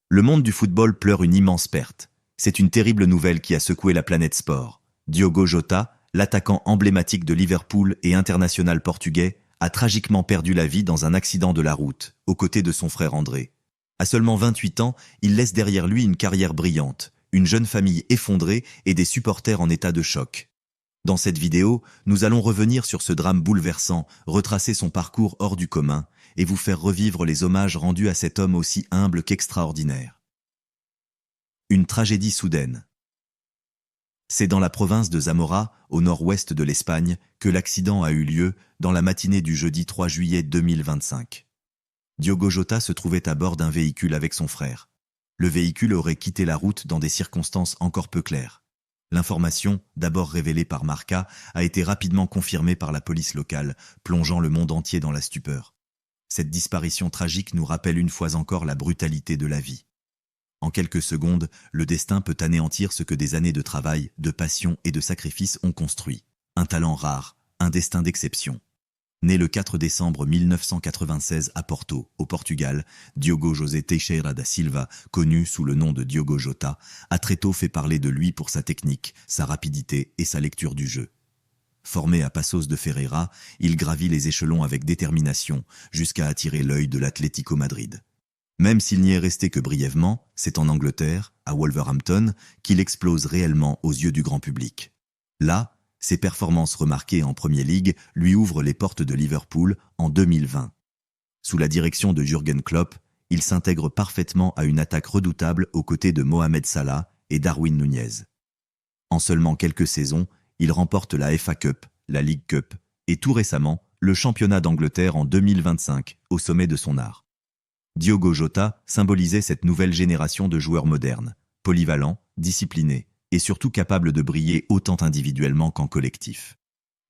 Le monde du football pleure une immense perte. C'est une terrible nouvelle qui a secoué la planète sport. Diogo Jota, l'attaquant emblématique de Liverpool et international portugais, a tragiquement perdu la vie dans un accident de la route, aux côtés de son frère André. À seulement 28 ans, il laisse derrière lui une carrière brillante, une jeune famille effondrée et des supporters en état de choc. Dans cette vidéo, nous allons revenir sur ce drame bouleversant, retracer son parcours hors du commun et vous faire revivre les hommages rendus à cet homme aussi humble qu'extraordinaire. Une tragédie soudaine. C'est dans la province de Zamora, au nord-ouest de l'Espagne, que l'accident a eu lieu dans la matinée du jeudi 3 juillet 2025. Diogo Jota se trouvait à bord d'un véhicule avec son frère. Le véhicule aurait quitté la route dans des circonstances encore peu claires. L'information, d'abord révélée par Marca, a été rapidement confirmée par la police locale, plongeant le monde entier dans la stupeur. Cette disparition tragique nous rappelle une fois encore la brutalité de la vie. En quelques secondes, le destin peut anéantir ce que des années de travail, de passion et de sacrifice ont construit. Un talent rare, un destin d'exception. Né le 4 décembre 1996 à Porto, au Portugal, Diogo José Teixeira da Silva, connu sous le nom de Diogo Jota, a très tôt fait parler de lui pour sa technique, sa rapidité et sa lecture du jeu. Formé à Passos de Ferreira, il gravit les échelons avec détermination, jusqu'à attirer l'œil de l'Atlético Madrid. Même s'il n'y est resté que brièvement, c'est en Angleterre, à Wolverhampton, qu'il explose réellement aux yeux du grand public. Là, ses performances remarquées en Premier League lui ouvrent les portes de Liverpool en 2020. Sous la direction de Jürgen Klopp, il s'intègre parfaitement à une attaque redoutable aux côtés de Mohamed Salah et Darwin Núñez. En seulement quelques saisons, il remporte la FA Cup, la League Cup et tout récemment le championnat d'Angleterre en 2025, au sommet de son art. Diogo Jota symbolisait cette nouvelle génération de joueurs modernes, polyvalents, disciplinés et surtout capables de briller autant individuellement qu'en collectif.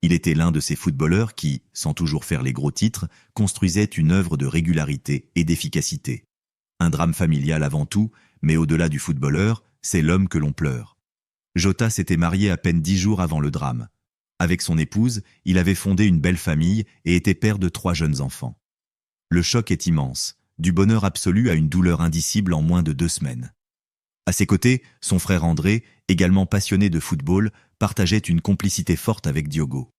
Il était l'un de ces footballeurs qui, sans toujours faire les gros titres, construisaient une œuvre de régularité et d'efficacité. Un drame familial avant tout, mais au-delà du footballeur, c'est l'homme que l'on pleure. Jota s'était marié à peine 10 jours avant le drame. Avec son épouse, il avait fondé une belle famille et était père de 3 jeunes enfants. Le choc est immense. Du bonheur absolu à une douleur indicible en moins de 2 semaines. À ses côtés, son frère André, également passionné de football, partageait une complicité forte avec Diogo.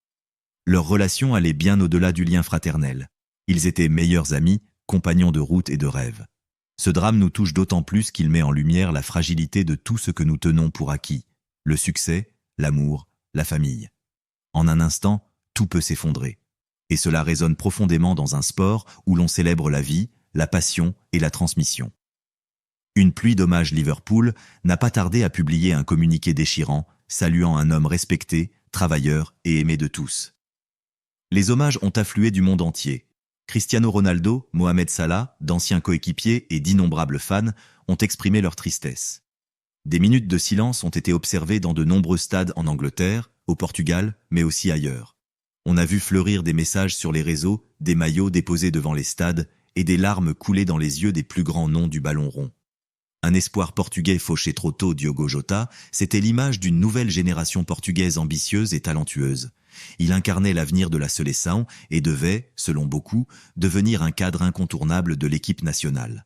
Leur relation allait bien au-delà du lien fraternel. Ils étaient meilleurs amis, compagnons de route et de rêve. Ce drame nous touche d'autant plus qu'il met en lumière la fragilité de tout ce que nous tenons pour acquis. Le succès, l'amour, la famille. En un instant, tout peut s'effondrer. Et cela résonne profondément dans un sport où l'on célèbre la vie, la passion et la transmission. Une pluie d'hommages Liverpool n'a pas tardé à publier un communiqué déchirant, saluant un homme respecté, travailleur et aimé de tous. Les hommages ont afflué du monde entier. Cristiano Ronaldo, Mohamed Salah, d'anciens coéquipiers et d'innombrables fans ont exprimé leur tristesse. Des minutes de silence ont été observées dans de nombreux stades en Angleterre, au Portugal, mais aussi ailleurs. On a vu fleurir des messages sur les réseaux, des maillots déposés devant les stades, et des larmes couler dans les yeux des plus grands noms du ballon rond. Un espoir portugais fauché trop tôt, Diogo Jota, c'était l'image d'une nouvelle génération portugaise ambitieuse et talentueuse. Il incarnait l'avenir de la Seleção et devait, selon beaucoup, devenir un cadre incontournable de l'équipe nationale.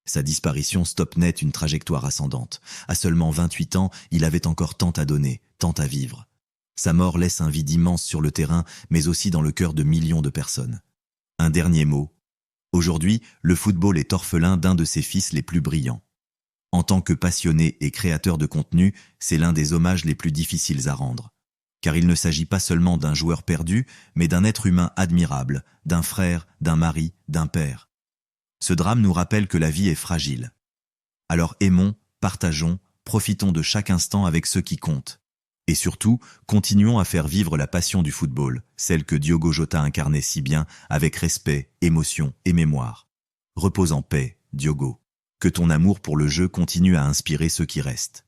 Sa disparition stoppe net une trajectoire ascendante. À seulement 28 ans, il avait encore tant à donner, tant à vivre. Sa mort laisse un vide immense sur le terrain, mais aussi dans le cœur de millions de personnes. Un dernier mot. Aujourd'hui, le football est orphelin d'un de ses fils les plus brillants. En tant que passionné et créateur de contenu, c'est l'un des hommages les plus difficiles à rendre. Car il ne s'agit pas seulement d'un joueur perdu, mais d'un être humain admirable, d'un frère, d'un mari, d'un père. Ce drame nous rappelle que la vie est fragile. Alors aimons, partageons, profitons de chaque instant avec ceux qui comptent. Et surtout, continuons à faire vivre la passion du football, celle que Diogo Jota incarnait si bien, avec respect, émotion et mémoire. Repose en paix, Diogo. Que ton amour pour le jeu continue à inspirer ceux qui restent.